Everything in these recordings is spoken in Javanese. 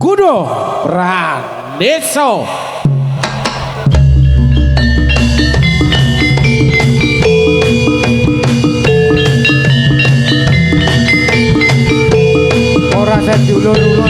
Kudo Praneso. Ora saya diulur-ulur.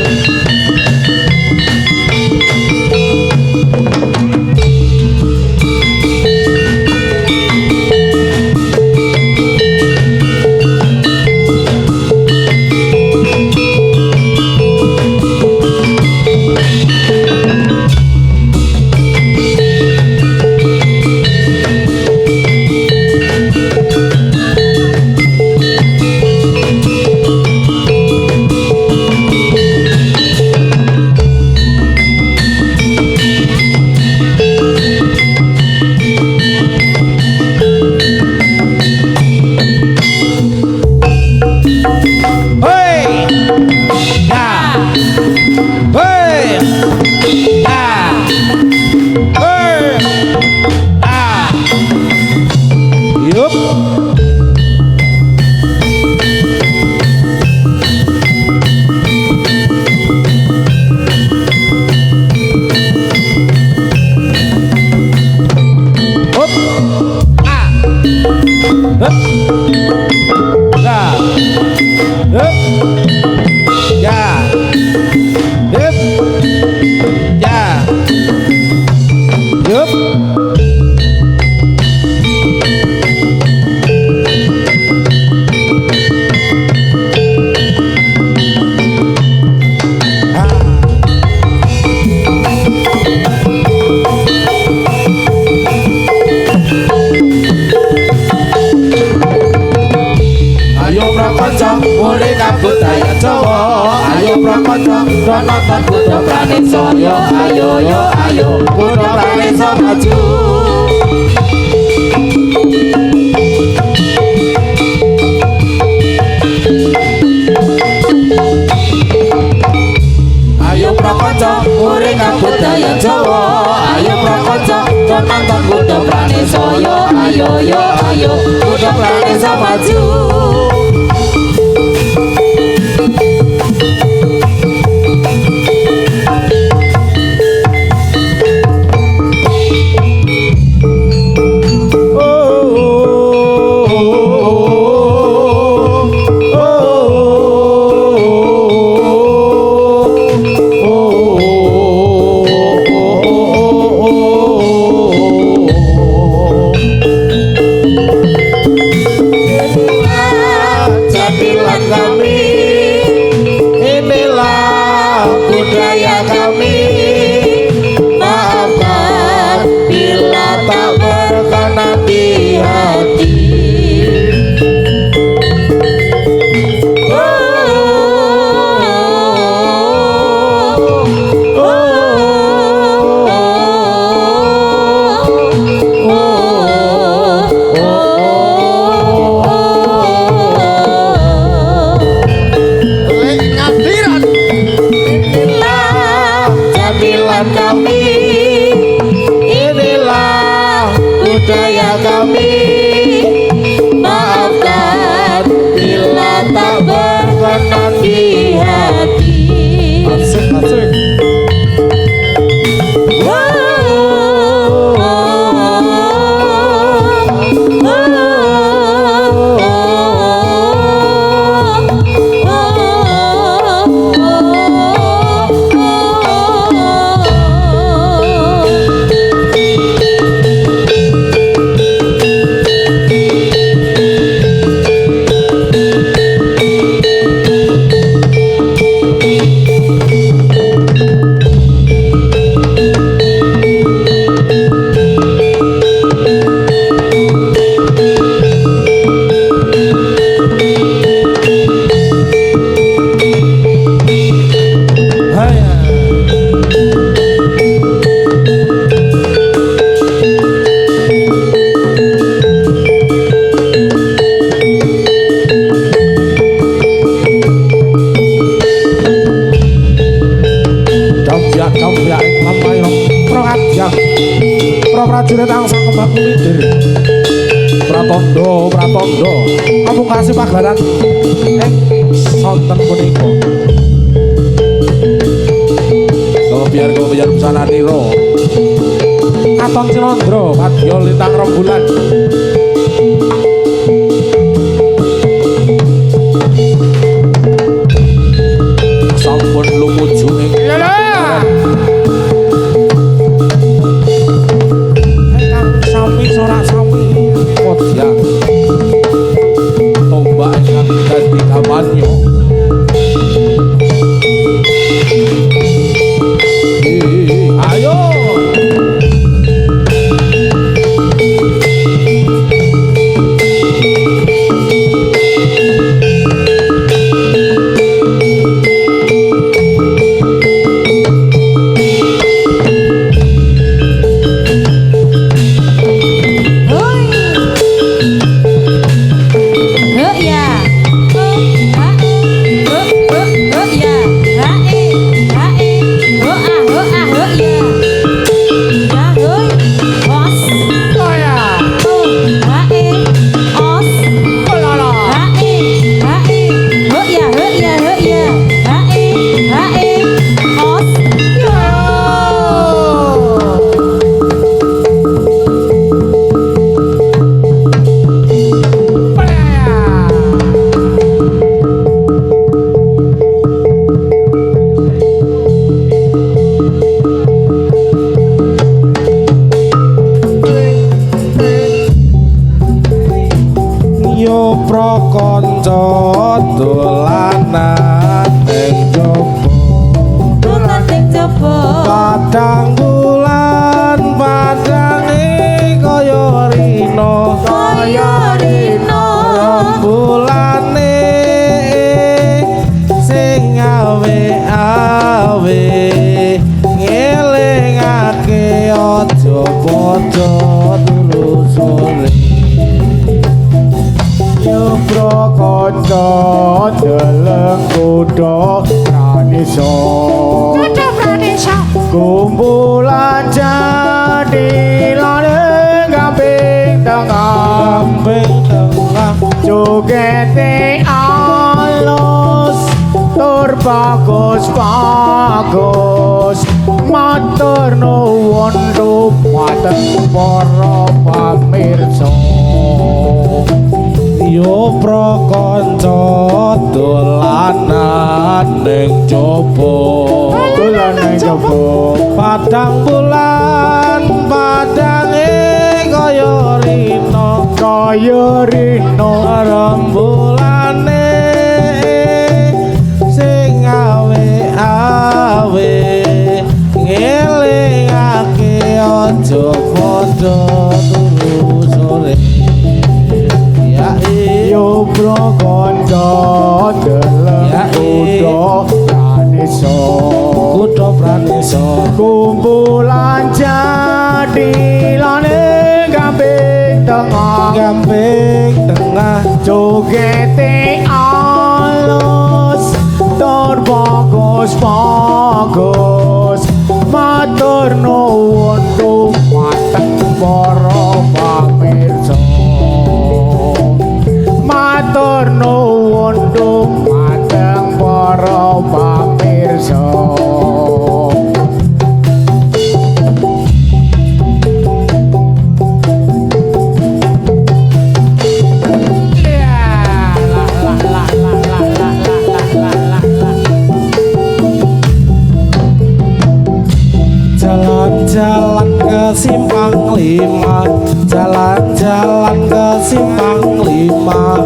Nonton Kudo Praneso, yo ayo yo ayo Kudo Praneso maju. Ayo prakonco muring kabudaya Jawa, ayo prakonco nonton Kudo Praneso, yo ayo yo ayo Kudo Praneso maju. prajurit angsang kembang kulidir Pratondo pamungkasi pagelaran sonten punika biar kau biar busana niro Katon Cilondro Padya lintang rembulan sampun lumuju ing kang sami sorak sami podya tombak ingkang dadi gamanyo ayo prakanca dolanan ning jaba dolan ning jaba padang bulan padange kaya rina bulanne sing awe-awe ngelingake aja padha turu sore prakanca deleng kuda pranisa kumpulan jadilan kambing tengah jogete alus tur bagus matur nuwun dhumateng para pamirsa yo prakanca dolanan ning jaba padang bulan padange kaya rina rembulane sing awe-awe ngelingake aja padha turu sore yo prakanca deleng kuda pranisa kumpulan jadilane kambing tengah jogete alus tur bagus matur nuwun dhumateng para pamirsa matur nuwun dhumateng para pamirsa jalan-jalan ke simpang lima jalan-jalan ke simpang lima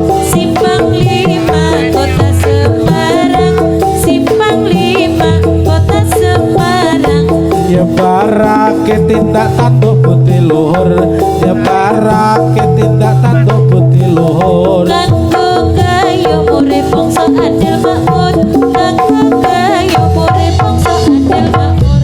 kota Semarang simpang 5 kota Semarang nyebarake tindak tanduk putih luhur nyebarake tindak tanduk putih luhur kanggo gayo urip bangsa adil makmur kanggo gayo urip bangsa adil makmur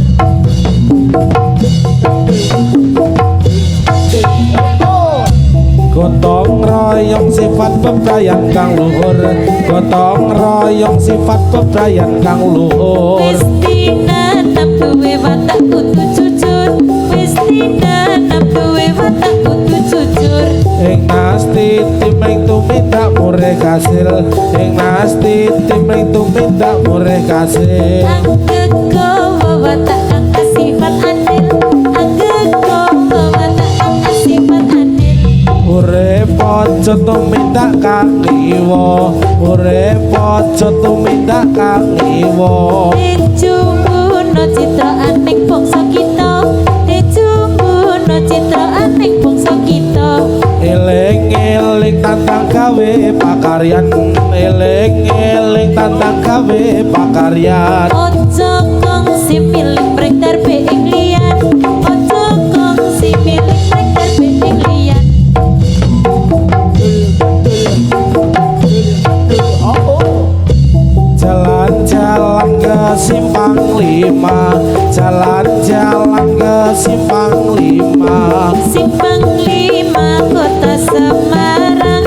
gotong royong sifat bebrayan kang luhur gotong royong sifat bebrayan kang luhur wis dinanam duwe watak kudu jujur wis dinanam duwe watak kudu jujur ing nasti timeng tumindak murih kasil ing nasti timeng tumindak murih kasil anggegawa watak kang pakaryan eling-eling tandang gawe pakaryan ojo kongsi milik brek darbe ing liyan ojo kongsi milik brek darbe ing liyan jalan-jalan ke simpang 5 jalan-jalan ke simpang 5 Simpang 5 Kota Semarang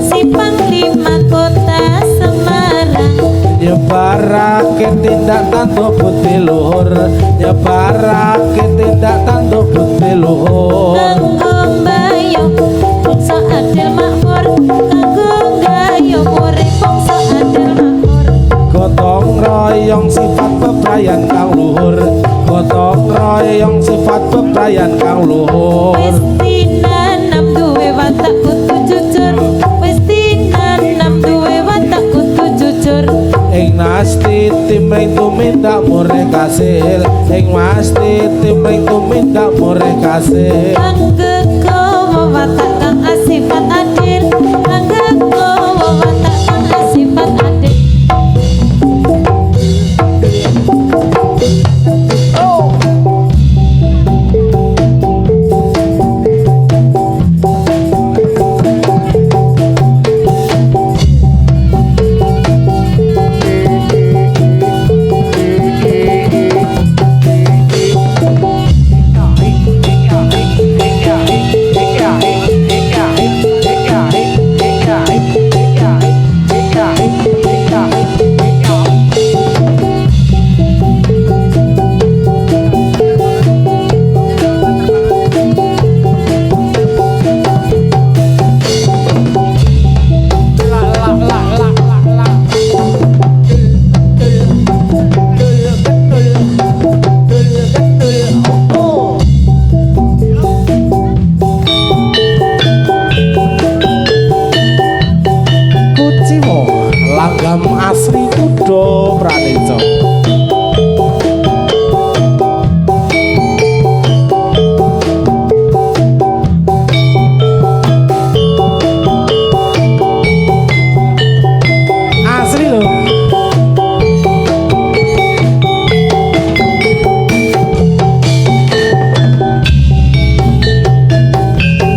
Simpang 5 Kota Semarang nyebarake tindak tanduk putih luhur nyebarake tindak tanduk putih luhur Kanggo mbayo bangsa adil makmur Kanggo gayo urip bangsa adil makmur gotong royong sifat bebrayan kang luhur gotong royong sifat bebrayan kang luhur Wis dinanam duwe watak kudu jujur Wis dinanam duwe watak kudu jujur ing nasti timring tumindak mureh kasil ing masti timring tumindak mureh kasil Kanggo gawa watak kang asifat adil Kanggo gawa watak kang asifat adil langgam asri kudo praneca asri lho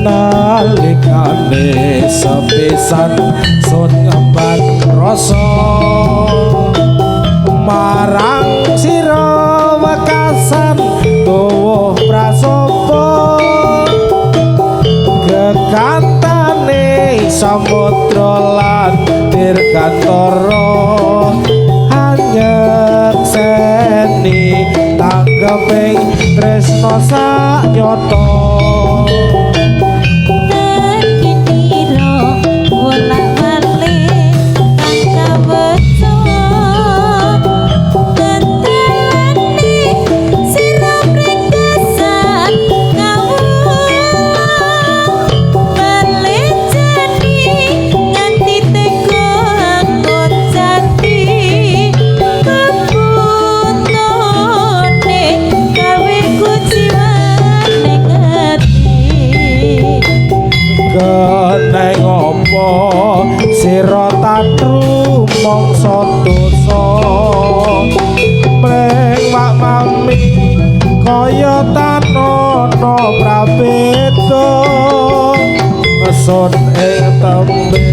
nalikane sepisan sun ngemban rasa marang sira wekasan tuwuh prasapa gekantane samudra lan dirgantara anyekseni tanggeping tresna sak nyata keneng apa sira tatu mangsa dosa mreng wak mami kaya tanana prabeda sun ing tembe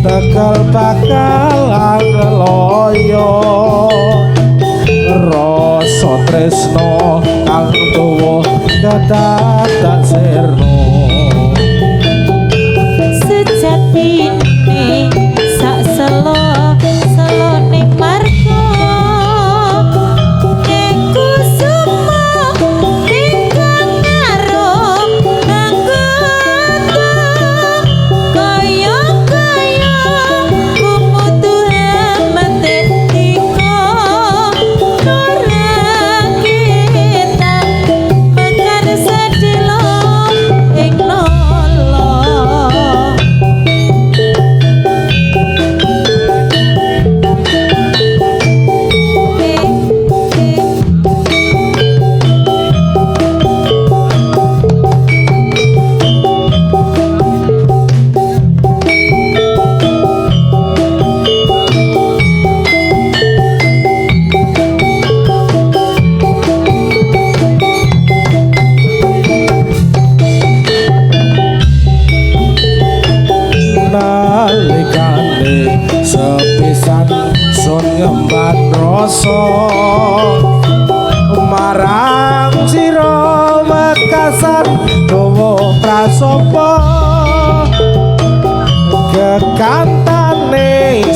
tegal bakal angloyo rasa tresna kang tuwuh kedadak sirna sejatine sak selo ning marga iku semua ingkang ngaruh anggota kaya-kaya kumutuhan metika orang kita mekar sedilo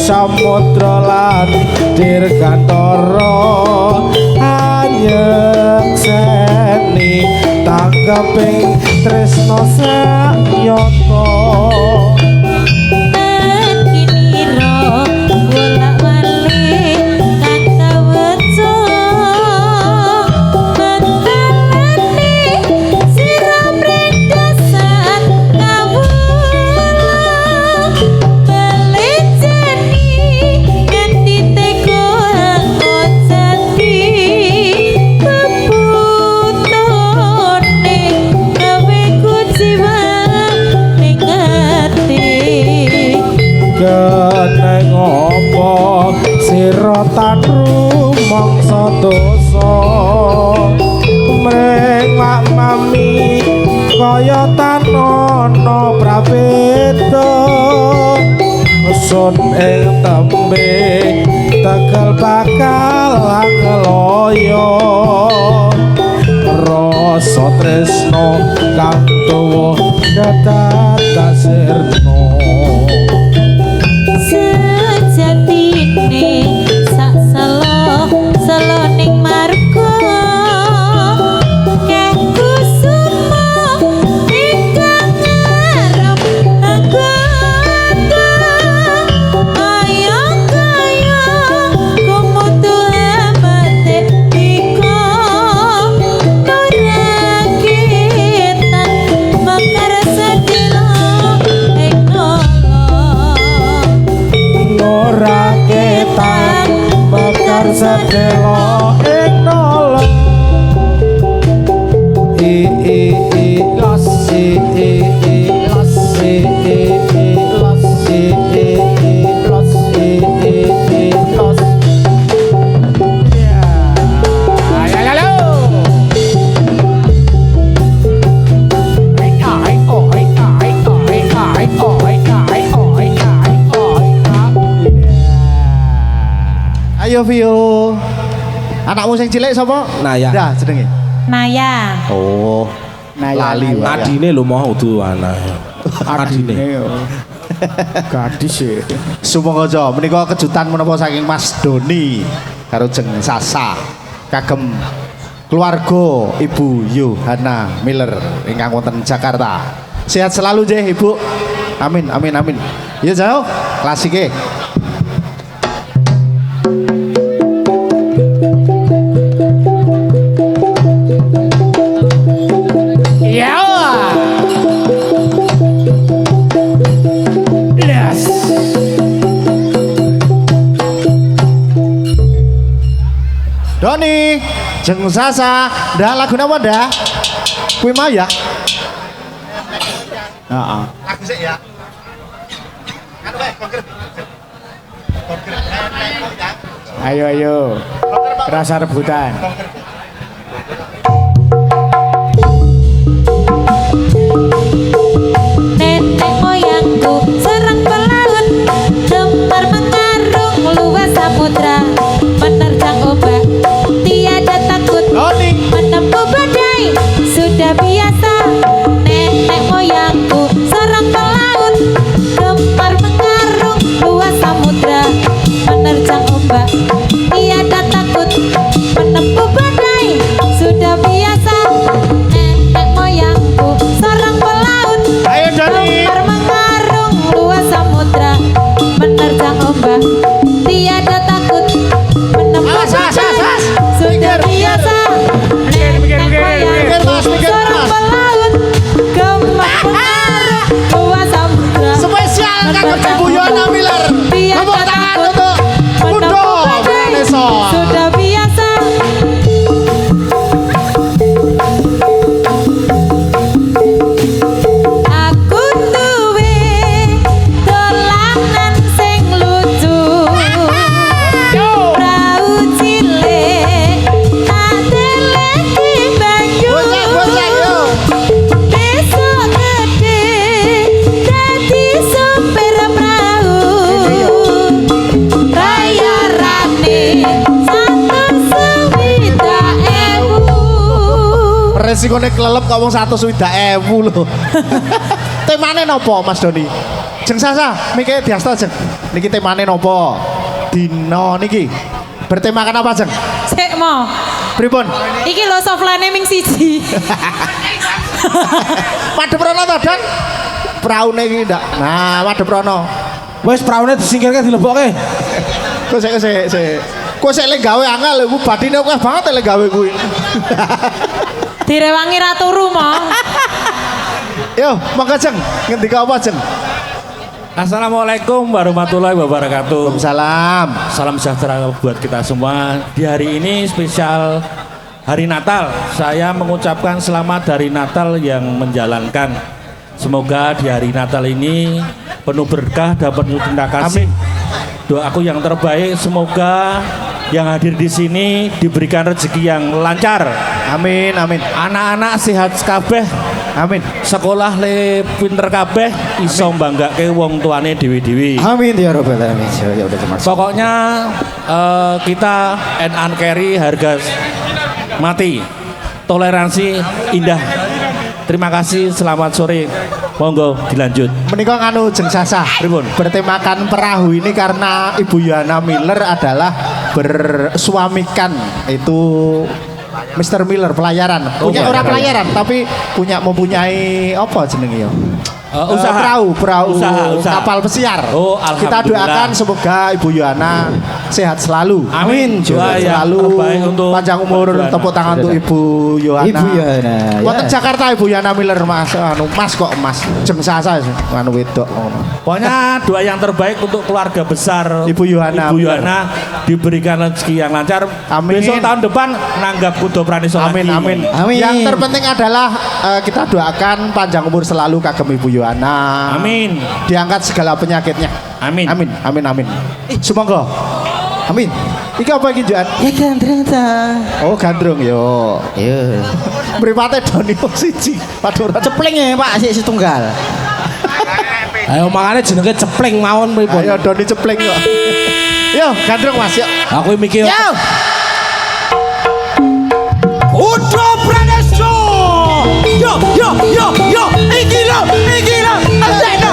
samudra lan dirgantara anyekseni tanggaping tresno sayata keneng apa sira tan rumangsa dosa mring mami kaya tan ana prabeda sun ing tembe tegal bakal angeloyo rasa tresno kang tuwa kedatasirno sejatine sak selo ning marga kanggo sumo ingkang ngarep anggota ayo kaya kumutu amate iko nurakitan makar sedilo ing ora ketan bakar sedelo ing nolo los los los los Ayo Vio. Anakmu sing cilik sapa? Naya. Dah jenenge. Naya Oh, lali wae. adine lho mau tuh anak adine Gadis e. Sumoga menika kejutan menapa saking Mas Doni karo Jeng Sasa kagem keluarga Ibu Yohana Miller ingkang wonten Jakarta. Sehat selalu nggih Ibu. Amin amin amin. Ya jauh klasike. Doni, Jeng Sasa, dah lagu apa dah? Kuwi mau ya? Heeh. Lagu sik ya. Anu wae, ayo ayo. Rasa rebutan. nenek moyangku serang pelaut gemar mengarung luas samudra menerjang ombak tiada takut menempuh badai sudah biasa nenek moyangku serang pelaut gemar mengarung luas samudra menerjang ombak tiada takut menempuh badai sudah biasa nenek moyangku serang pelaut gemar mengarung luas samudra menerjang ombak tiada takut menempuh badai sudah biasa nenek moyangku serang pelaut gemar mengarung luas samudra Spesial kanggo Ibu Yohana Miller. Tepuk tangan untuk Bundo Vanessa. sudah biasa aku duwe dolanan sing lucu prau cilik adeleki banyu Bocah yo. besok gede dadi sopir prau bayarane 120.000 Resikone kelelep kok wong 120.000 lho. Temane napa Mas Doni? Jeng Sasa, miki diasta jeng. Niki temane nopo? Dino niki. Bertemakan apa jeng? Sik mo. Pripun? Iki lho softline ming siji. Madhep rono to, Don? Praune iki ndak. Nah, madhep rono. Wes praune disingkirke dilebokke. Kok sik. Kok sik lek gawe angel iku badine akeh banget lek gawe kuwi. Direwangi ra turu mo. Yo, monggo jeng. Ngendika apa jeng? Assalamualaikum warahmatullahi wabarakatuh. Salam. Salam sejahtera buat kita semua. Di hari ini spesial hari Natal. Saya mengucapkan selamat hari Natal yang menjalankan. Semoga di hari Natal ini penuh berkah dan penuh cinta kasih. Doaku yang terbaik semoga yang hadir di sini diberikan rezeki yang lancar. Amin, amin. Anak-anak sehat kabeh. Amin. Sekolah le pinter kabeh iso banggake wong tuane dewi-dewi. Amin ya rabbal alamin. Ya udah termasuk. Pokoknya kita and carry harga mati. Toleransi indah. Terima kasih, selamat sore. Monggo dilanjut. Menika nganu jeng Sasa. Pripun? Bertemakan perahu ini karena Ibu Yana Miller adalah bersuamikan itu Mr. Miller pelayaran. Punya orang pelayaran tapi mempunyai apa jenenge ya? Usaha. Perahu Usaha. kapal pesiar. Oh, kita alhamdulillah. doakan semoga Ibu Yana sehat selalu. Amin. Doa Sehat yang selalu. terbaik untuk Panjang umur, Ibu Yana. tepuk tangan untuk Ibu Yana. Ibu Yana, ya. Wonten Jakarta Ibu Yana Miller Mas. Mas kok Mas. Jeng Sasa anu wedok ngono. Pokoknya doa yang terbaik untuk keluarga besar Ibu Yohana. Ibu Yohana diberikan rezeki yang lancar. Amin. Besok tahun depan nanggap kudo praniso Amin, lagi. amin. Amin. Yang terpenting adalah kita doakan panjang umur selalu kagem Ibu Yohana. Amin. Diangkat segala penyakitnya. Amin. Amin, amin, amin. Semoga. Amin. Iki apa iki, Joan? Ya gandreng ta. Oh, gandrung yo. Iya. Mripate Doni wong siji. Padha ora Cepling ya Pak, sik setunggal. Ayo makane jenenge cepling mawon pripun. Ayo Doni cepling kok. Yo, gandrung Mas, yuk. Aku mikir Yo. Udo Praneso. Yo, iki lo, enteno,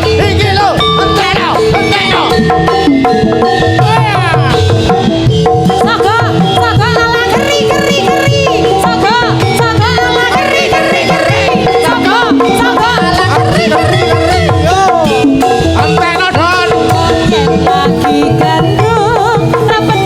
Iki lo, enteno. Saga ala keri. Saga ala keri. Saga ala keri. Yo. Enteno Don. Yen lagi gandrung, rapet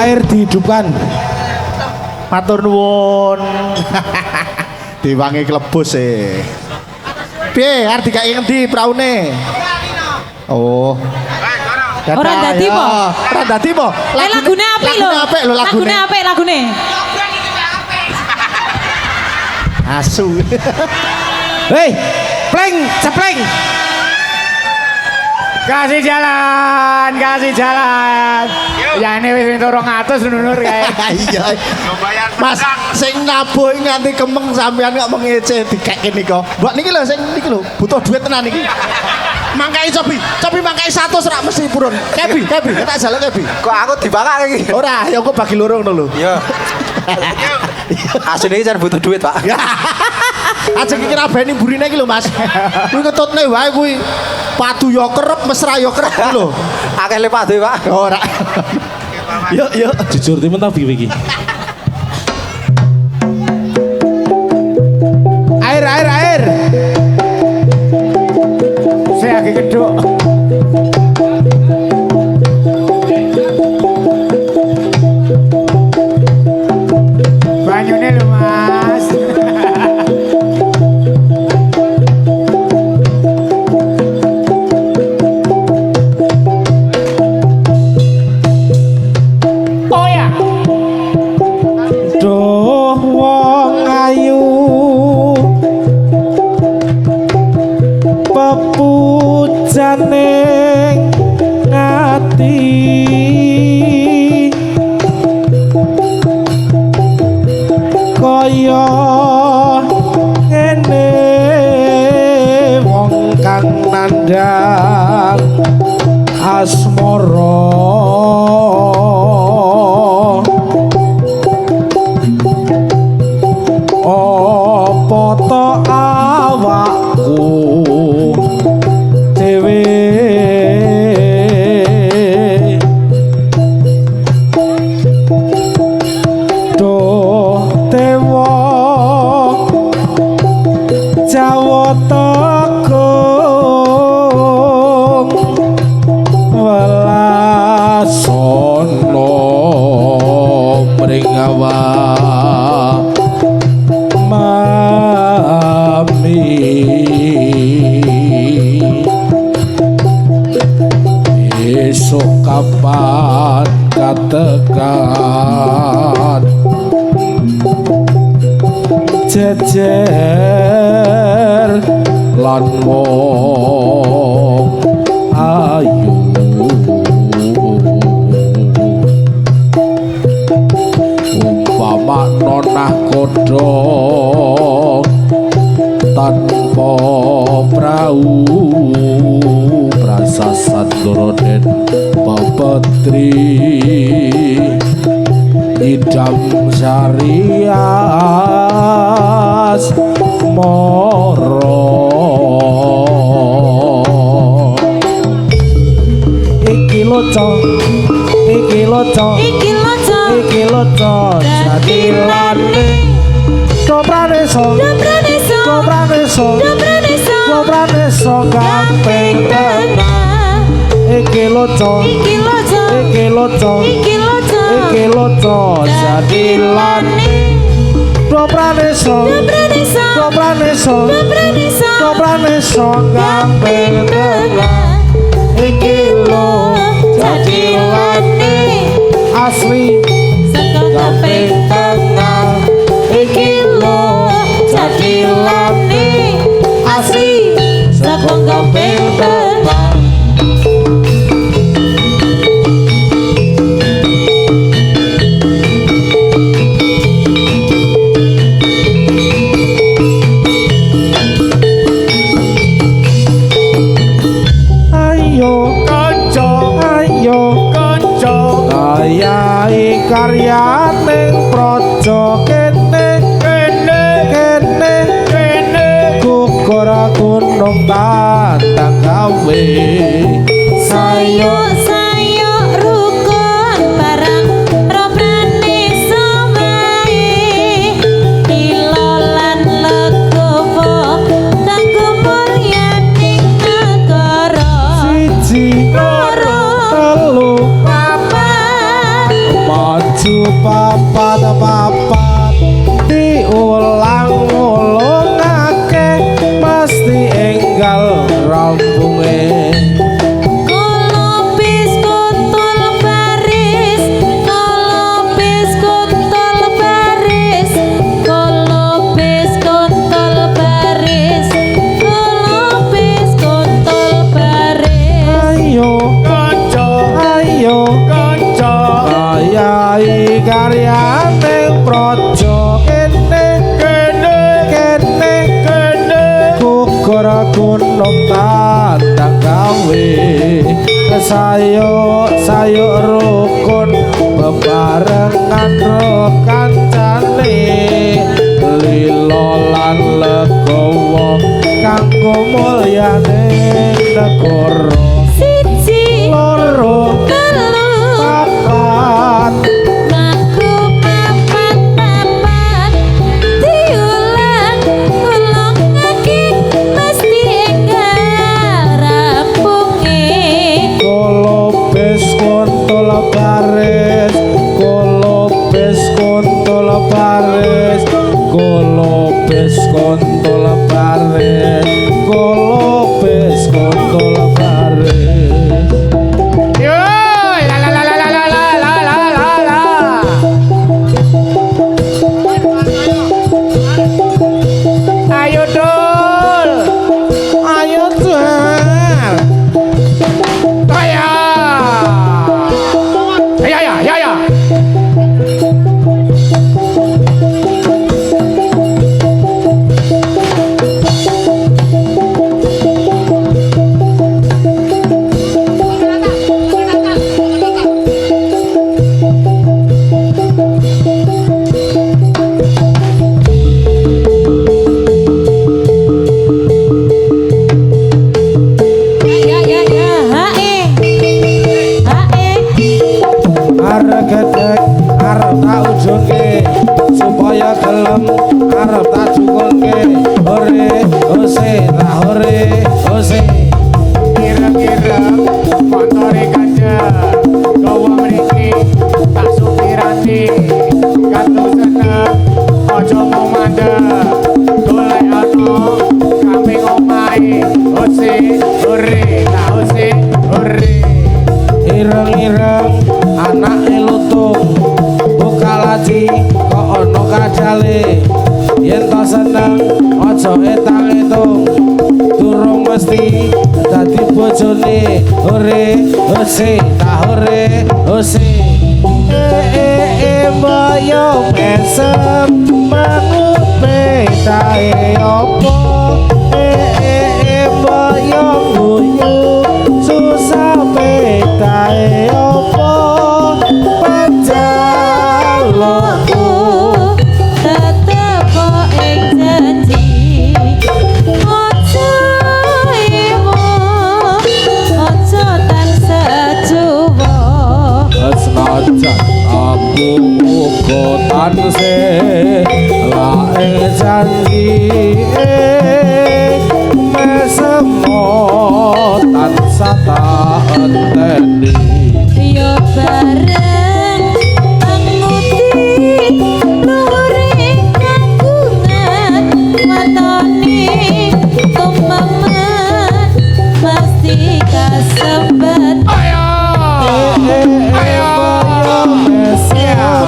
air dihidupkan. Matur nuwun. Diwangi klebus e. Piye arep dikai ngendi praune? Oh. Ora dadi po. Ora dadi po. Lagune apik lho. Lagune apik lagune. Asu. Hei, pleng, cepleng. Kasih jalan. Ya ini wis 200 Nur kae. Iya. Mas, sing nabuh nganti kemeng sampean kok mengece dikek niko. Mbak niki lho sing niki lho, butuh duit tenan niki. Mangkai cobi mangkai 100 rak mesti purun. Kebi, tak jaluk kebi. Kok aku dibakar iki? Ora, ya aku bagi loro ngono lho. Iya. Asune iki jan butuh duit, Pak. Aja kira beni burine iki lho, Mas. Kuwi ketutne wae kuwi. Padu yo kerep, mesra yo kerep iki lho. Akeh le padu, Pak. Ora. Yuk. Jujur timun ta piye iki? Air. Saya lagi keduk. Banyune lho, Mas. Oh ya. Duh wong ayu pepujaning ngati kaya ngene wong kang nandhang asmara apa to awakku dhewe do tewa Jawa Tekung welasono mringawa esok kapan katekan jejer lan wong ayu umpama nonah kodhok tanpa prau prasasat doroden papatri idam syarias moro iki loco jatilane Dopraneso gampeng tengah iki loco jatilane Dopraneso gampeng tengah iki lo jatilane asli gampeng tengah iki lo jatilane asli sakon gampeng tengah ayahi karya ning praja kene gugur gunung tandang gawe sayo rukun barang robrane samae ilolan legowo kanggo mulyaning negara siji loro telu papat maju papat diulang-ulungake mesti enggal rampunge. Kolopis kontol baris, kolopis kontol baris, kolopis kontol baris, kolopis kontol baris. Ayo Kanca, ayo kanca, ayai karyane praja kene gugur gunung tandang gawe sayuk rukun bebarengan ro kancane lilo lan legowo kanggo mulyane negara. Siji, Loro telu, papat mlaku papat diulang-ulungake mesti enggal rampunge. kolopes kontol baris kolopes kontol baris kolopes kontol baris kolopes kontol baris. yo, la la la la la la la la la la. Ayo dul, Ayo tuan kaya. Ya ya ya ya. Ya, hae. Hae. arep gedek arep tak ujungke supaya gelem arep tak cukulke hore ose tak hore ose. Kira-kira kontore kanca gawa mriki tak supirati katon seneng aja mau mandeg golek ana kambing omahe ose ore tak ose ore Ireng-ireng anak lutung buka laci kok ono kajale yen to seneng aja etang-etung durung mesti dadi bojone hore ose tak hore ose boyo mesem mangupe tae opo boyo guyu susah petae opo panjalku Tetep ing janji. Aja emo, aja tansah juwa. senajan aku uga tansih lae janji mesemo tansah tak enteni. Yo bareng anguti luring kagungan watone kumpaman mesti kasempet. ayo ayo mesem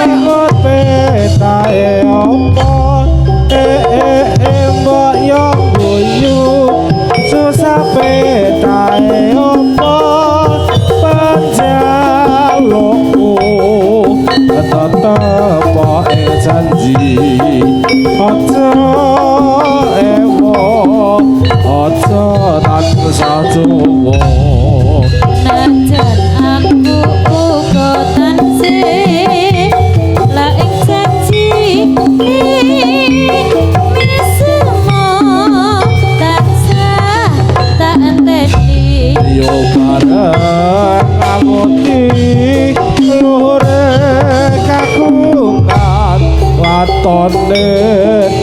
ikut petae opo mbok yo guyu susah petae opo panjalukku tetep janji aja ewo aja tansah juwo. Najan aku uga tansih laing janji mesemo tansah tak enteni. Yo bareng amuti luhure kagungan watone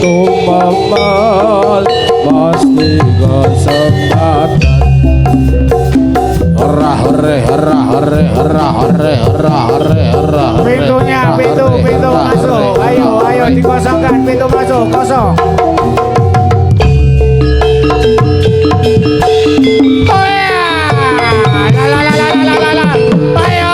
tumemen pasti kesempatan hara hare hara hare hara hare hara hare hara. Pintunya, pintu masuk. Ayo dikosongkan pintu masuk, kosong. Oh ya, la. Ayo.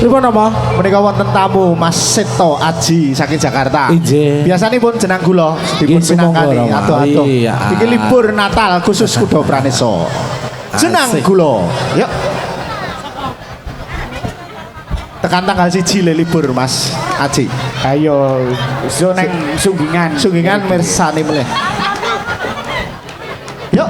Pripun apa? Menika wonten tamu Mas Seto Aji saking Jakarta. Injih. Biasanipun jenang kula dipun Nggih, pinangkani sumangga, atuh-atuh. iya. Iki libur Natal khusus Kuda Pranesa. Jenang Asik. kula. Yuk. Tekan tanggal 1 le libur Mas Aji. Ayo, neng sunggingan. Sunggingan mirsani meleh. Yuk.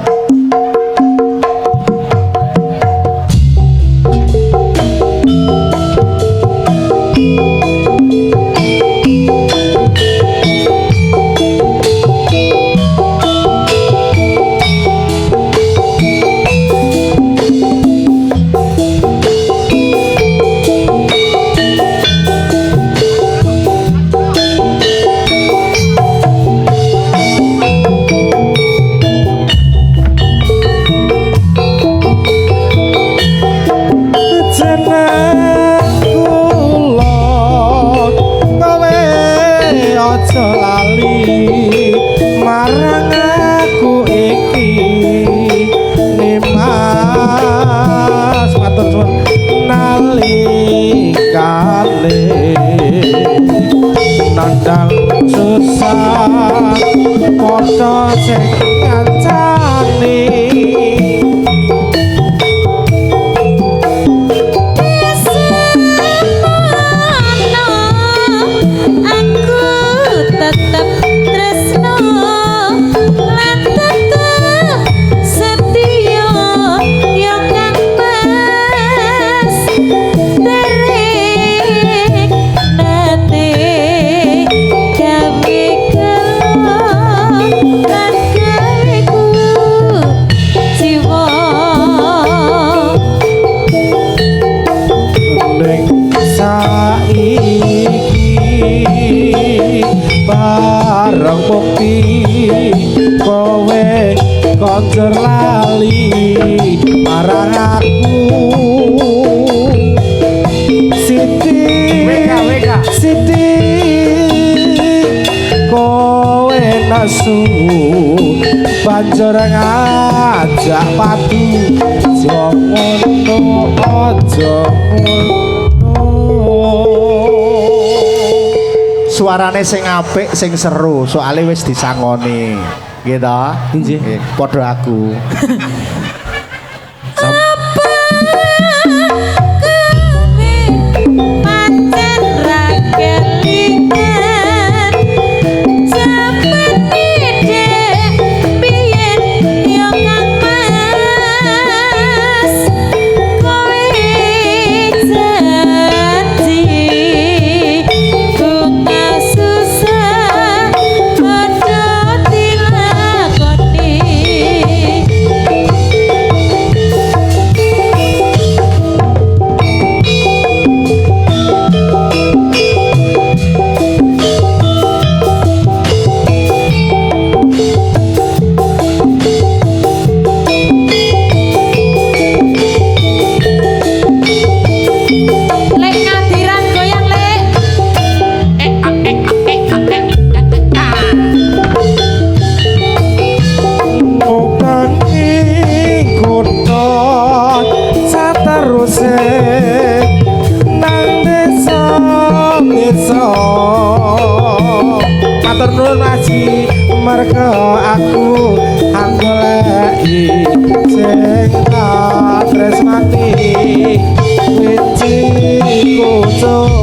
Nandang susah padha sing kancane bareng bukti kowe koncer lali marang aku Siti kowe nasu banjur ngajak padu jangan aja Suarane sing apik, sing seru, soalnya wis disangoni. Gitu. Injih. Padha aku. sing nang desa matur nuwun Aji merga aku anggoleki sing tak tresnani wiji kucur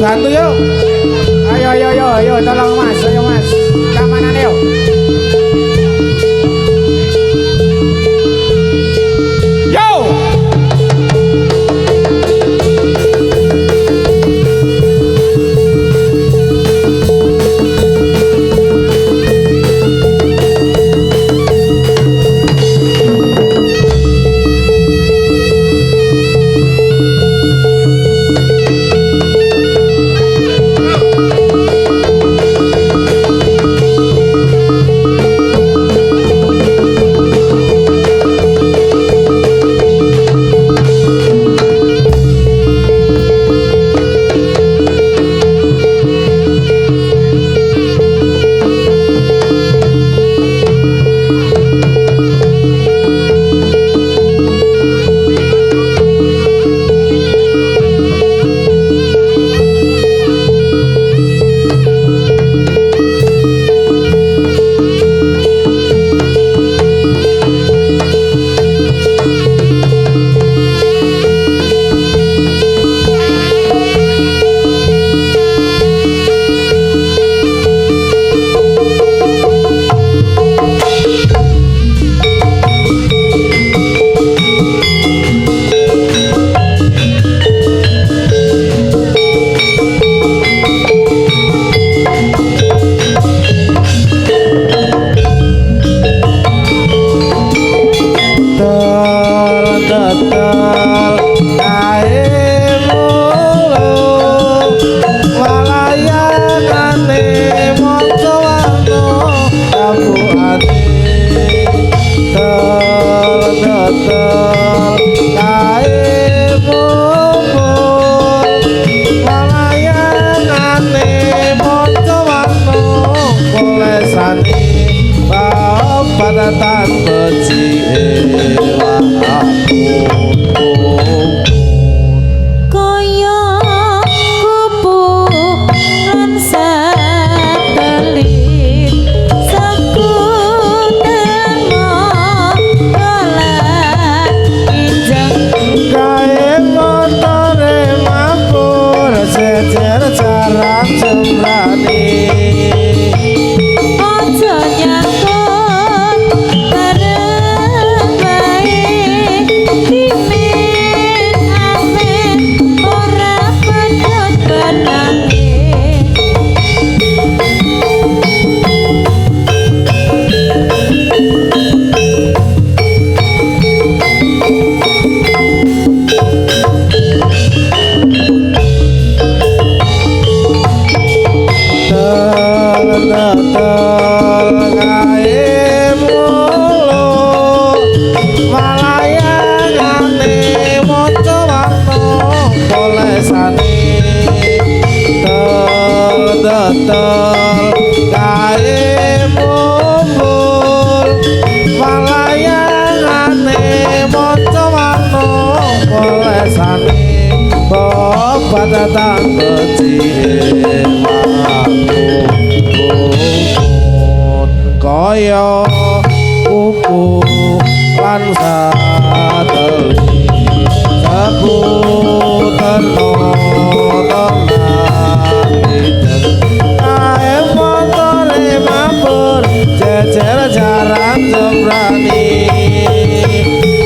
bantu yuk. Ayo, tolong mas, ayo mas. Keamanan yuk. Yo! Kaya kuku lan sateli seputar jejer jaran sembrani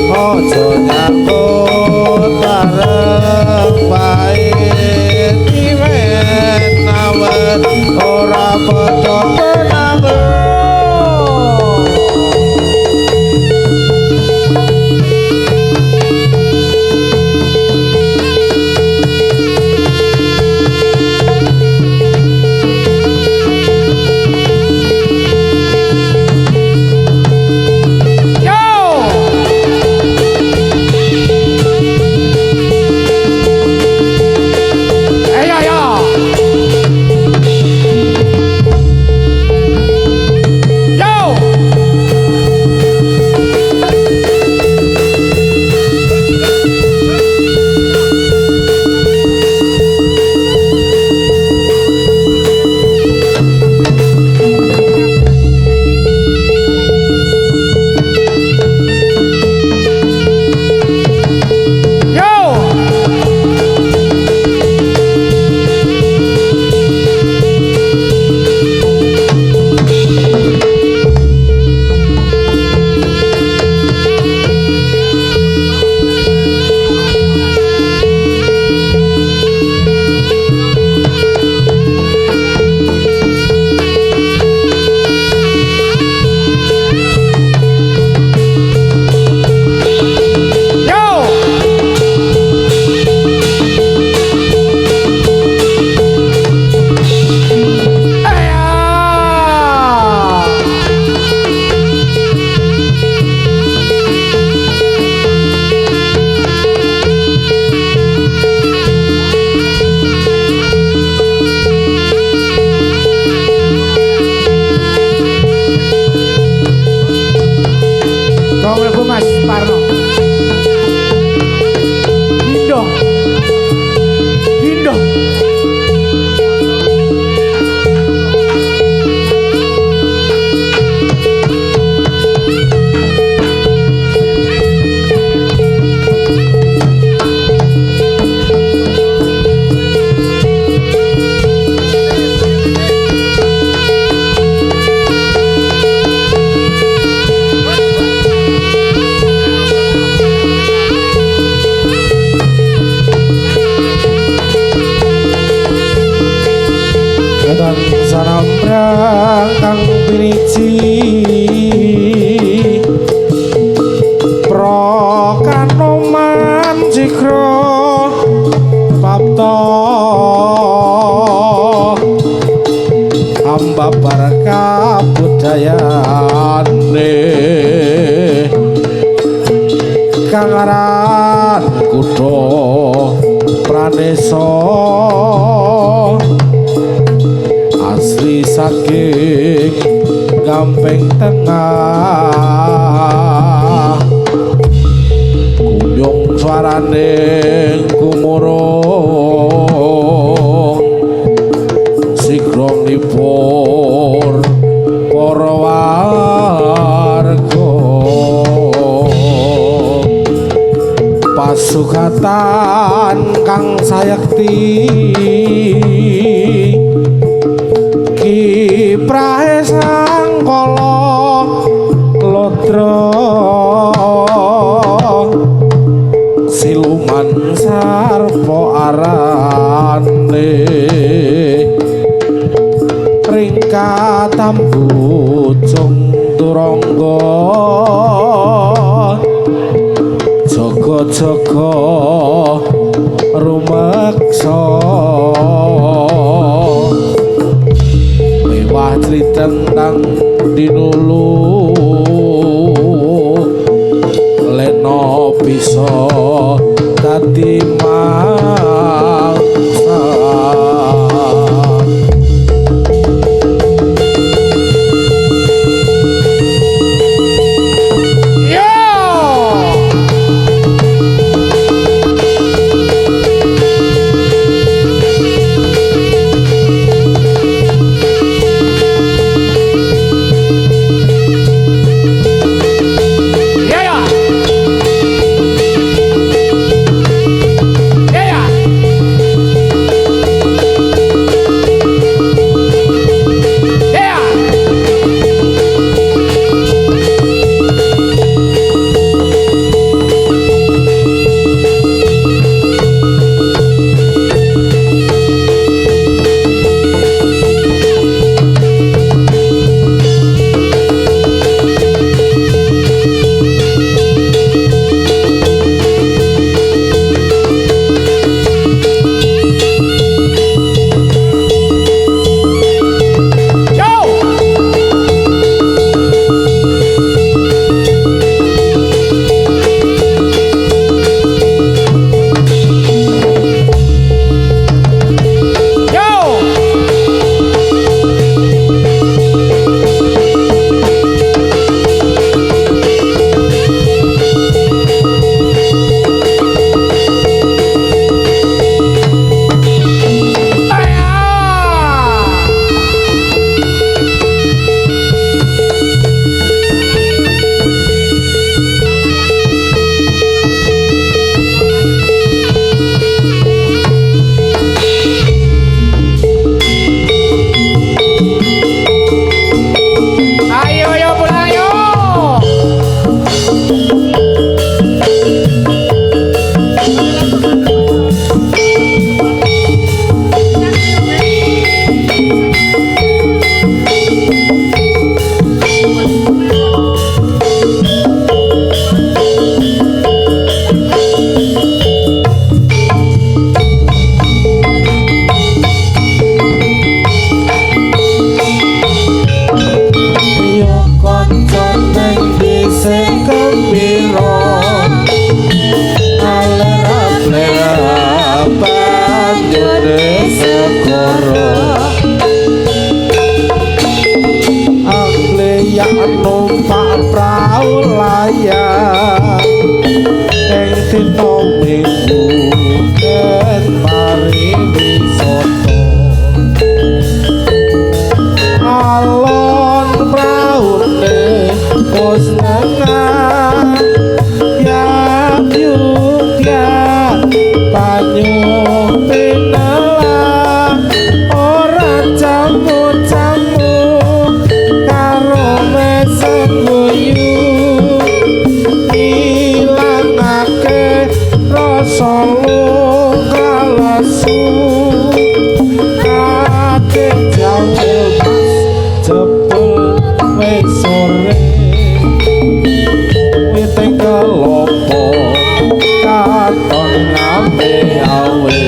ojo nyangkut bareng pait iwen awet ora padha penamung dagang kang piniji prokanoman cikro papto hamba baraka budayane kang aran kutha Pranesa asli saking Gampeng Tengah kunyung suarane kumurung sigronipun para warga pasukatan kang sayekti kiprahe sangkala lodra siluman sarpa arane ringkatam bujung turangga jaga-jaga rumeksa mewah tritentang dinulu lena bisa dadi mangsa Kate jauh lambe awe